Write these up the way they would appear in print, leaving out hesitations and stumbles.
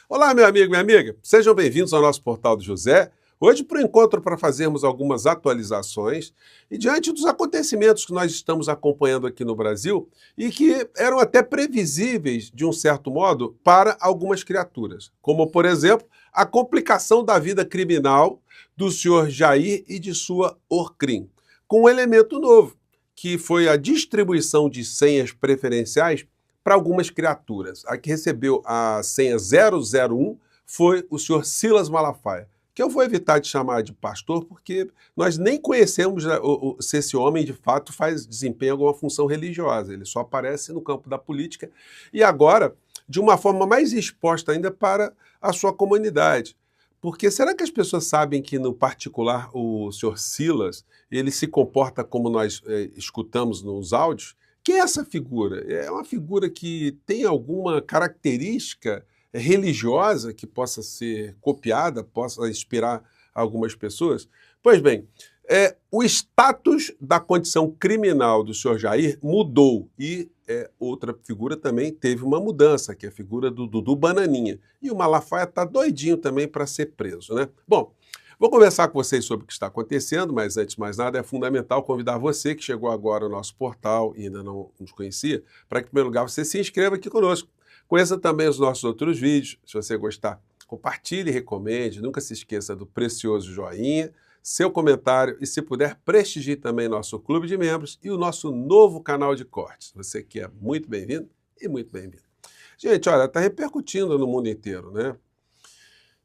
Olá, meu amigo, minha amiga. Sejam bem-vindos ao nosso Portal do José. Hoje, para o encontro, para fazermos algumas atualizações e diante dos acontecimentos que nós estamos acompanhando aqui no Brasil e que eram até previsíveis, de um certo modo, para algumas criaturas, como, por exemplo, a complicação da vida criminal do senhor Jair e de sua Orcrim, com um elemento novo, que foi a distribuição de senhas preferenciais para algumas criaturas. A que recebeu a senha 001 foi o senhor Silas Malafaia, que eu vou evitar de chamar de pastor, porque nós nem conhecemos se esse homem, de fato, desempenha alguma função religiosa. Ele só aparece no campo da política e agora, de uma forma mais exposta ainda para a sua comunidade. Porque será que as pessoas sabem que, no particular, o senhor Silas, ele se comporta como nós escutamos nos áudios? Quem é essa figura? É uma figura que tem alguma característica religiosa que possa ser copiada, possa inspirar algumas pessoas? Pois bem, o status da condição criminal do senhor Jair mudou e outra figura também teve uma mudança, que é a figura do Dudu Bananinha. E o Malafaia está doidinho também para ser preso, né? Bom, vou conversar com vocês sobre o que está acontecendo, mas antes de mais nada é fundamental convidar você que chegou agora ao nosso portal e ainda não nos conhecia, para que, em primeiro lugar, você se inscreva aqui conosco. Conheça também os nossos outros vídeos. Se você gostar, compartilhe, recomende, nunca se esqueça do precioso joinha, seu comentário e, se puder, prestigie também nosso clube de membros e o nosso novo canal de cortes. Você que é muito bem-vindo e muito bem-vindo. Gente, olha, está repercutindo no mundo inteiro, né?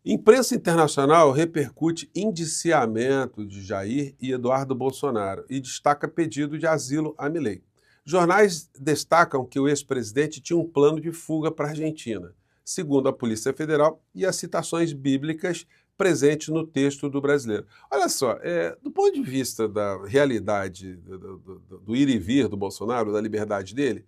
Imprensa internacional repercute indiciamento de Jair e Eduardo Bolsonaro e destaca pedido de asilo a Milei. Jornais destacam que o ex-presidente tinha um plano de fuga para a Argentina, segundo a Polícia Federal e as citações bíblicas presentes no texto do brasileiro. Olha só, do ponto de vista da realidade do ir e vir do Bolsonaro, da liberdade dele,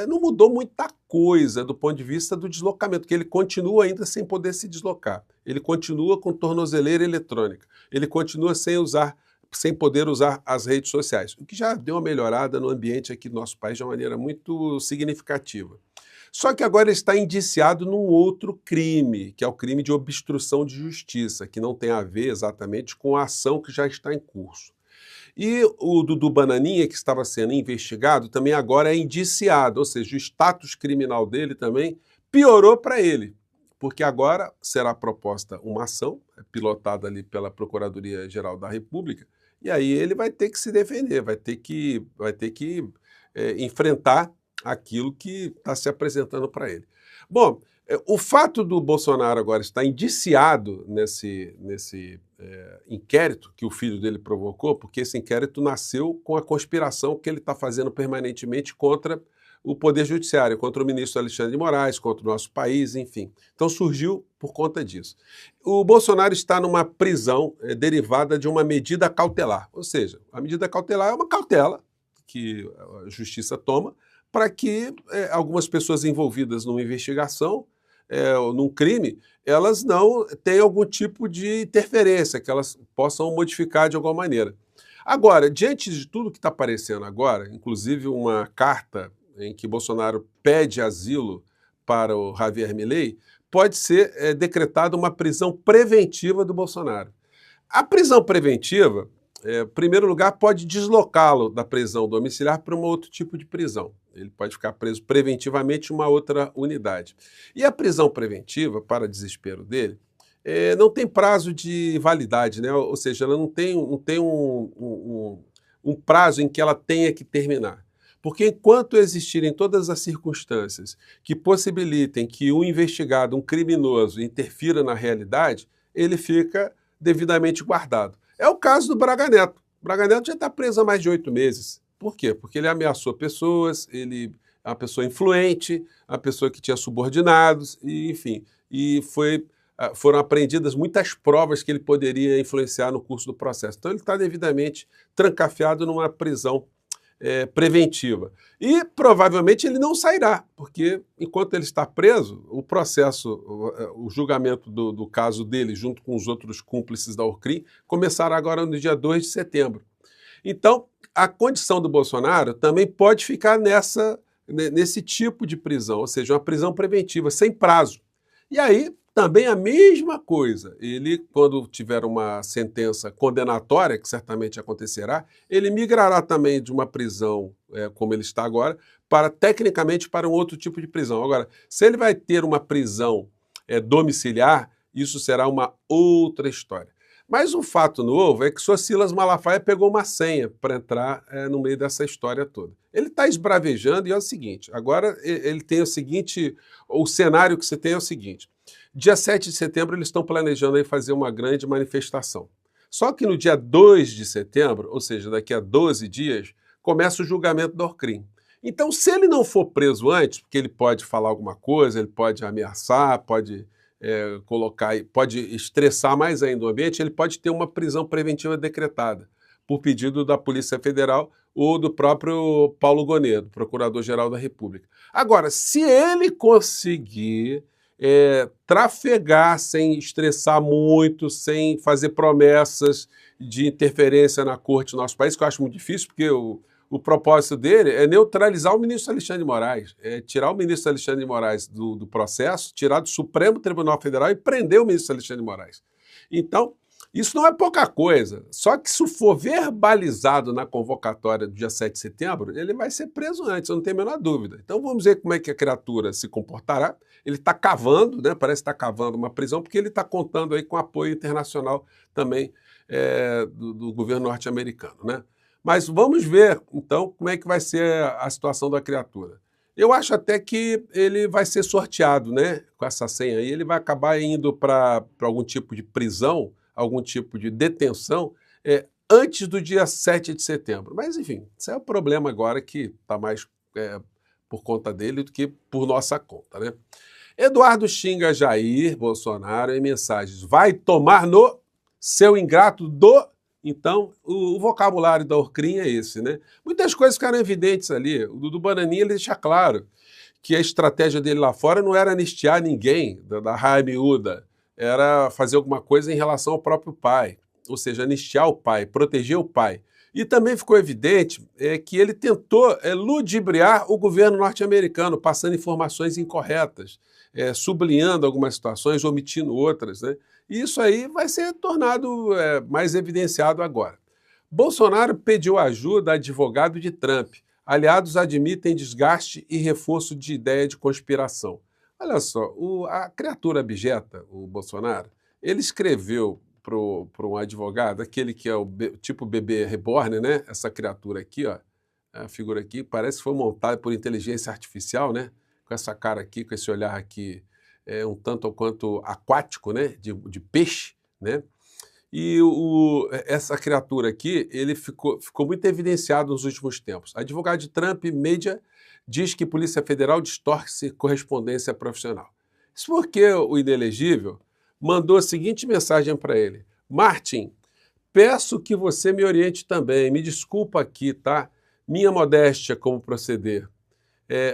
não mudou muita coisa do ponto de vista do deslocamento, porque ele continua ainda sem poder se deslocar. Ele continua com tornozeleira eletrônica. Ele continua sem poder usar as redes sociais, o que já deu uma melhorada no ambiente aqui do nosso país de uma maneira muito significativa. Só que agora ele está indiciado num outro crime, que é o crime de obstrução de justiça, que não tem a ver exatamente com a ação que já está em curso. E o Dudu Bananinha, que estava sendo investigado, também agora é indiciado, ou seja, o status criminal dele também piorou para ele, porque agora será proposta uma ação, pilotada ali pela Procuradoria-Geral da República, e aí ele vai ter que se defender, vai ter que enfrentar aquilo que está se apresentando para ele. Bom, o fato do Bolsonaro agora estar indiciado nesse inquérito que o filho dele provocou, porque esse inquérito nasceu com a conspiração que ele está fazendo permanentemente contra o Poder Judiciário, contra o ministro Alexandre de Moraes, contra o nosso país, enfim. Então surgiu por conta disso. O Bolsonaro está numa prisão derivada de uma medida cautelar, ou seja, a medida cautelar é uma cautela que a justiça toma para que algumas pessoas envolvidas numa investigação, num crime, elas não tenham algum tipo de interferência, que elas possam modificar de alguma maneira. Agora, diante de tudo que está aparecendo agora, inclusive uma carta em que Bolsonaro pede asilo para o Javier Milei, pode ser decretada uma prisão preventiva do Bolsonaro. A prisão preventiva, em primeiro lugar, pode deslocá-lo da prisão domiciliar para um outro tipo de prisão. Ele pode ficar preso preventivamente em uma outra unidade. E a prisão preventiva, para desespero dele, não tem prazo de validade, né? Ou seja, ela não tem um prazo em que ela tenha que terminar. Porque enquanto existirem todas as circunstâncias que possibilitem que um investigado, um criminoso, interfira na realidade, ele fica devidamente guardado. É o caso do Braga Neto. O Braga Neto já está preso há mais de 8 meses. Por quê? Porque ele ameaçou pessoas, ele é uma pessoa influente, uma pessoa que tinha subordinados, e, enfim, foram apreendidas muitas provas que ele poderia influenciar no curso do processo. Então ele está devidamente trancafiado numa prisão preventiva. E provavelmente ele não sairá, porque enquanto ele está preso, o processo, o julgamento do caso dele, junto com os outros cúmplices da Orcrim, começará agora no dia 2 de setembro. Então, a condição do Bolsonaro também pode ficar nesse tipo de prisão, ou seja, uma prisão preventiva, sem prazo. E aí, também a mesma coisa. Ele, quando tiver uma sentença condenatória, que certamente acontecerá, ele migrará também de uma prisão, como ele está agora, tecnicamente, para um outro tipo de prisão. Agora, se ele vai ter uma prisão domiciliar, isso será uma outra história. Mas um fato novo é que o senhor Silas Malafaia pegou uma senha para entrar no meio dessa história toda. Ele está esbravejando e é o seguinte, agora ele tem o cenário que você tem é o seguinte, dia 7 de setembro eles estão planejando aí fazer uma grande manifestação. Só que no dia 2 de setembro, ou seja, daqui a 12 dias, começa o julgamento do Orcrim. Então, se ele não for preso antes, porque ele pode falar alguma coisa, ele pode ameaçar, pode pode estressar mais ainda o ambiente, ele pode ter uma prisão preventiva decretada por pedido da Polícia Federal ou do próprio Paulo Gonedo, Procurador-Geral da República. Agora, se ele conseguir trafegar sem estressar muito, sem fazer promessas de interferência na corte do nosso país, que eu acho muito difícil, porque o propósito dele é neutralizar o ministro Alexandre de Moraes, tirar o ministro Alexandre de Moraes do processo, tirar do Supremo Tribunal Federal e prender o ministro Alexandre de Moraes. Então, isso não é pouca coisa, só que se for verbalizado na convocatória do dia 7 de setembro, ele vai ser preso antes, eu não tenho a menor dúvida. Então vamos ver como é que a criatura se comportará. Ele está cavando, né, parece estar cavando uma prisão, porque ele está contando aí com apoio internacional também do governo norte-americano, né? Mas vamos ver, então, como é que vai ser a situação da criatura. Eu acho até que ele vai ser sorteado, né? Com essa senha aí, ele vai acabar indo para algum tipo de prisão, algum tipo de detenção, antes do dia 7 de setembro. Mas, enfim, isso é o problema agora que está mais por conta dele do que por nossa conta, né? Eduardo xinga Jair Bolsonaro em mensagens. Vai tomar no seu ingrato do... Então, o vocabulário da Orcrim é esse, né? Muitas coisas ficaram evidentes ali. O Dudu Bananinha ele deixa claro que a estratégia dele lá fora não era anistiar ninguém da raia miúda, era fazer alguma coisa em relação ao próprio pai, ou seja, anistiar o pai, proteger o pai. E também ficou evidente que ele tentou ludibriar o governo norte-americano, passando informações incorretas, sublinhando algumas situações, omitindo outras, né? E isso aí vai ser tornado mais evidenciado agora. Bolsonaro pediu ajuda a advogado de Trump. Aliados admitem desgaste e reforço de ideia de conspiração. Olha só, a criatura abjeta, o Bolsonaro, ele escreveu para um advogado, aquele que é o tipo bebê reborn, né? Essa criatura aqui, ó, a figura aqui, parece que foi montada por inteligência artificial, né? Com essa cara aqui, com esse olhar aqui, um tanto ou quanto aquático, né? De peixe, né? E essa criatura aqui, ele ficou muito evidenciado nos últimos tempos. Advogado de Trump, mídia, diz que Polícia Federal distorce correspondência profissional. Isso porque o inelegível mandou a seguinte mensagem para ele. Martin, peço que você me oriente também. Me desculpa aqui, tá? Minha modéstia como proceder.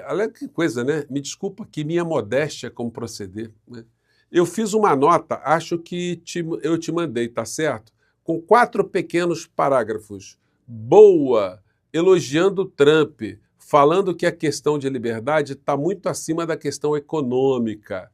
Olha que coisa, né? Me desculpa aqui, minha modéstia como proceder, né? Eu fiz uma nota, acho que eu te mandei, tá certo? Com 4 pequenos parágrafos. Boa, elogiando Trump, falando que a questão de liberdade está muito acima da questão econômica.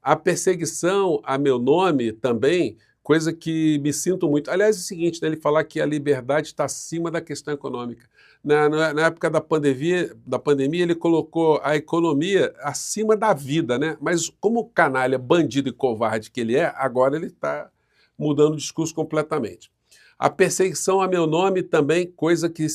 A perseguição a meu nome também, coisa que me sinto muito. Aliás, é o seguinte, né, ele falar que a liberdade está acima da questão econômica. Na época da pandemia, ele colocou a economia acima da vida, né? Mas como canalha, bandido e covarde que ele é, agora ele está mudando o discurso completamente. A perseguição a meu nome também, coisa que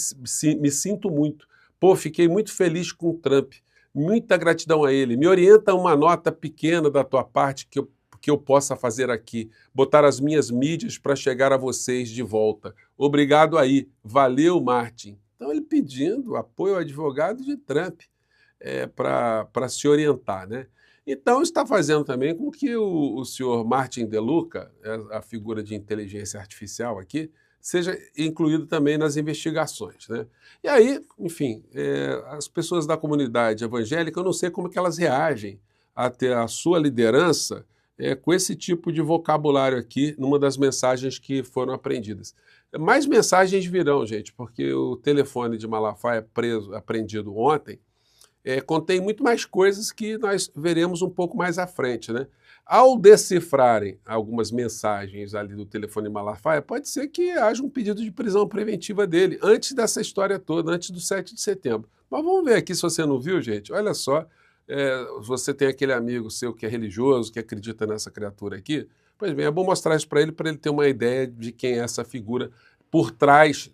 me sinto muito. Pô, fiquei muito feliz com o Trump. Muita gratidão a ele. Me orienta uma nota pequena da tua parte que eu possa fazer aqui. Botar as minhas mídias para chegar a vocês de volta. Obrigado aí. Valeu, Martin. Então, ele pedindo apoio ao advogado de Trump para se orientar, né? Então, está fazendo também com que o senhor Martin De Luca, a figura de inteligência artificial aqui, seja incluído também nas investigações, né? E aí, enfim, as pessoas da comunidade evangélica, eu não sei como que elas reagem a ter a sua liderança com esse tipo de vocabulário aqui, numa das mensagens que foram apreendidas. Mais mensagens virão, gente, porque o telefone de Malafaia apreendido ontem, contém muito mais coisas que nós veremos um pouco mais à frente, né? Ao decifrarem algumas mensagens ali do telefone Malafaia, pode ser que haja um pedido de prisão preventiva dele, antes dessa história toda, antes do 7 de setembro. Mas vamos ver aqui se você não viu, gente. Olha só, você tem aquele amigo seu que é religioso, que acredita nessa criatura aqui. Pois bem, é bom mostrar isso para ele ter uma ideia de quem é essa figura por trás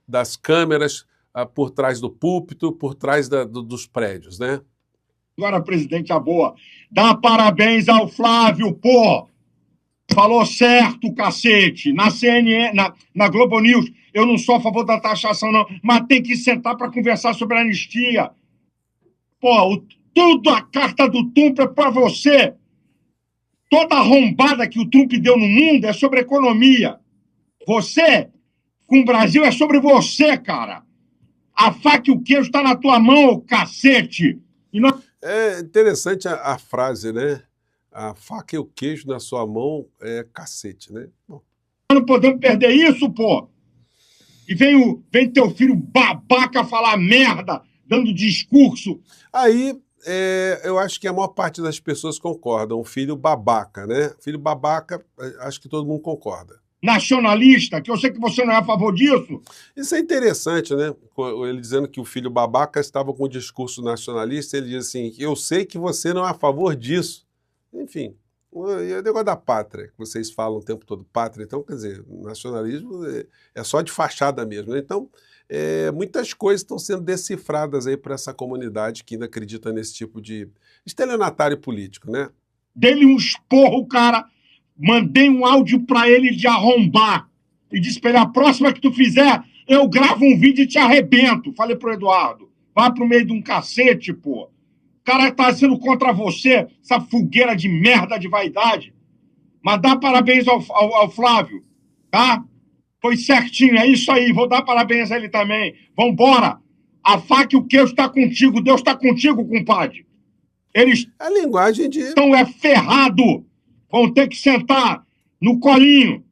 das câmeras, por trás do púlpito, por trás dos prédios, né? Agora, presidente, a boa. Dá parabéns ao Flávio, pô! Falou certo, cacete. Na CNN, na Globo News, eu não sou a favor da taxação, não, mas tem que sentar para conversar sobre a anistia. Pô, tudo a carta do Trump é para você. Toda a arrombada que o Trump deu no mundo é sobre economia. Você, com o Brasil, é sobre você, cara. A faca e o queijo está na tua mão, cacete. E nós... É interessante a frase, né? A faca e o queijo na sua mão é cacete, né? Bom. Nós não podemos perder isso, pô. E vem teu filho babaca falar merda, dando discurso. Aí, eu acho que a maior parte das pessoas concordam. O filho babaca, né? Filho babaca, acho que todo mundo concorda. Nacionalista, que eu sei que você não é a favor disso. Isso é interessante, né? Ele dizendo que o filho babaca estava com um discurso nacionalista, ele diz assim, eu sei que você não é a favor disso. Enfim, o negócio da pátria, que vocês falam o tempo todo, pátria, então, quer dizer, nacionalismo é só de fachada mesmo, né? Então, muitas coisas estão sendo decifradas aí para essa comunidade que ainda acredita nesse tipo de estelionatário político, né? Dei-lhe um esporro, cara, mandei um áudio para ele de arrombar e disse para ele, a próxima que tu fizer, eu gravo um vídeo e te arrebento. Falei pro Eduardo, vai pro meio de um cacete, pô. O cara tá sendo contra você, essa fogueira de merda de vaidade. Mas dá parabéns ao Flávio, tá? Foi certinho, é isso aí. Vou dar parabéns a ele também. Vambora. A faca e o queijo está contigo. Deus está contigo, compadre. Eles A linguagem de... estão ferrado. Vão ter que sentar no colinho,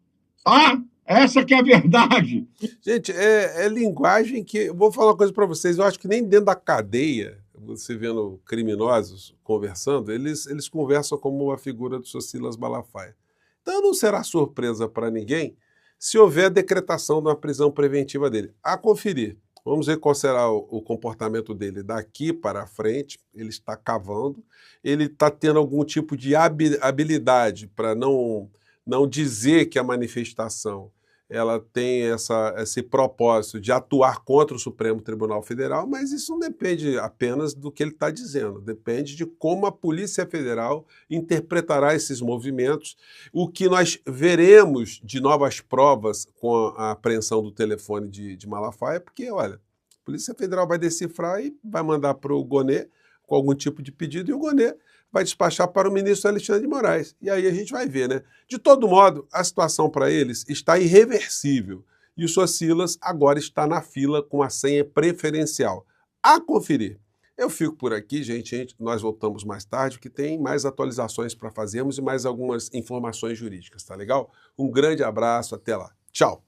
tá? Essa que é a verdade. Gente, é linguagem que... Eu vou falar uma coisa para vocês. Eu acho que nem dentro da cadeia, você vendo criminosos conversando, eles conversam como a figura do Sr. Silas Malafaia. Então não será surpresa para ninguém se houver a decretação de uma prisão preventiva dele. A conferir. Vamos ver qual será o comportamento dele daqui para frente. Ele está cavando, ele está tendo algum tipo de habilidade para não dizer que a manifestação ela tem esse propósito de atuar contra o Supremo Tribunal Federal, mas isso não depende apenas do que ele está dizendo, depende de como a Polícia Federal interpretará esses movimentos, o que nós veremos de novas provas com a apreensão do telefone de Malafaia, porque, olha, a Polícia Federal vai decifrar e vai mandar para o Gonê com algum tipo de pedido, e o Gonê vai despachar para o ministro Alexandre de Moraes. E aí a gente vai ver, né? De todo modo, a situação para eles está irreversível. E o Sr. Silas agora está na fila com a senha preferencial. A conferir. Eu fico por aqui, gente. Nós voltamos mais tarde, porque tem mais atualizações para fazermos e mais algumas informações jurídicas, tá legal? Um grande abraço, até lá. Tchau!